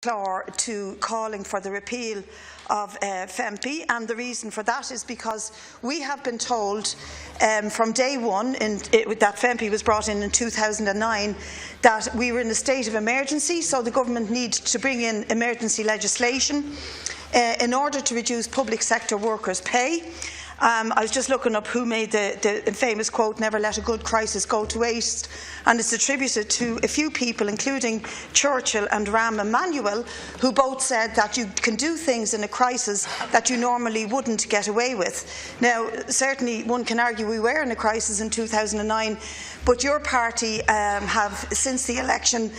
to calling for the repeal of FEMPI, and the reason for that is because we have been told from day one that FEMPI was brought in 2009 that we were in a state of emergency, so the government needs to bring in emergency legislation in order to reduce public sector workers' pay. I was just looking up who made the famous quote, "Never let a good crisis go to waste," and it's attributed to a few people, including Churchill and Rahm Emanuel, who both said that you can do things in a crisis that you normally wouldn't get away with. Now, certainly one can argue we were in a crisis in 2009, but your party have, since the election,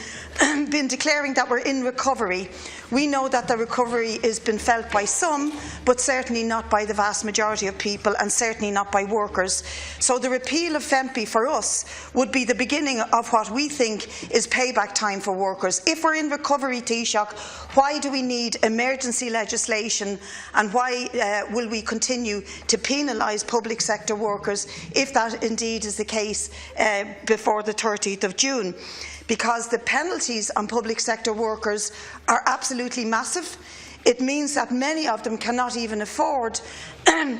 been declaring that we're in recovery. We know that the recovery has been felt by some, but certainly not by the vast majority of people, and certainly not by workers. So the repeal of FEMPI for us would be the beginning of what we think is payback time for workers. If we're in recovery, Taoiseach, why do we need emergency legislation, and why will we continue to penalise public sector workers if that indeed is the case before the 30th of June? Because the penalties on public sector workers are absolutely massive. It means that many of them cannot even afford, in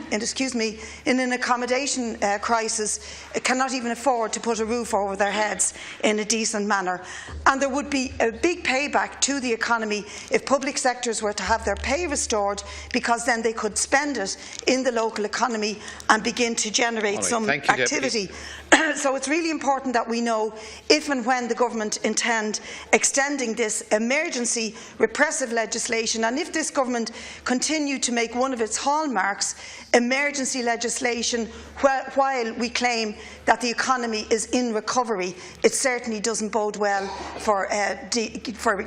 an accommodation crisis, cannot even afford to put a roof over their heads in a decent manner. And there would be a big payback to the economy if public sectors were to have their pay restored, because then they could spend it in the local economy and begin to generate some activity. So it's really important that we know if and when the government intend extending this emergency repressive legislation, and if this government continue to make one of its hallmarks emergency legislation while we claim that the economy is in recovery. It certainly doesn't bode well for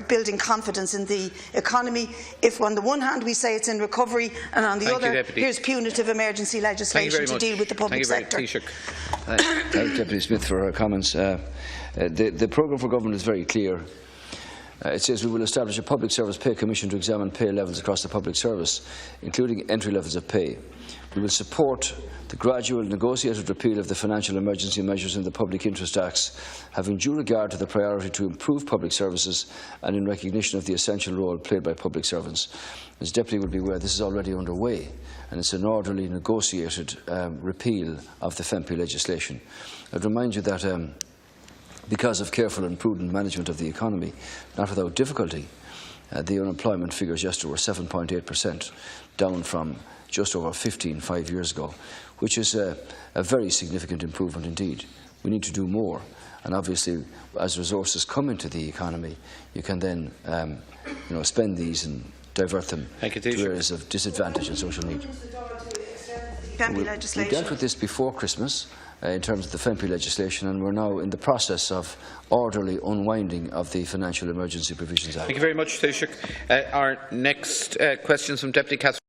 building confidence in the economy if on the one hand we say it's in recovery, and on the other here's punitive emergency legislation to deal with the public sector. Thank Deputy Smith for her comments. The programme for government is very clear. It says we will establish a public service pay commission to examine pay levels across the public service, including entry levels of pay. We will support the gradual negotiated repeal of the financial emergency measures in the Public Interest Acts, having due regard to the priority to improve public services and in recognition of the essential role played by public servants. As Deputy will be aware, this is already underway, and it's an orderly negotiated repeal of the FEMPI legislation. I'd remind you that because of careful and prudent management of the economy, not without difficulty, the unemployment figures yesterday were 7.8%, down from just over 15 5 years ago, which is a very significant improvement indeed. We need to do more, and obviously as resources come into the economy, you can then spend these and divert them to areas of disadvantage and social need. We dealt with this before Christmas in terms of the FEMPI legislation, and we're now in the process of orderly unwinding of the Financial Emergency Provisions Act. Thank you very much, Taoiseach. Our next question is from Deputy Catherine.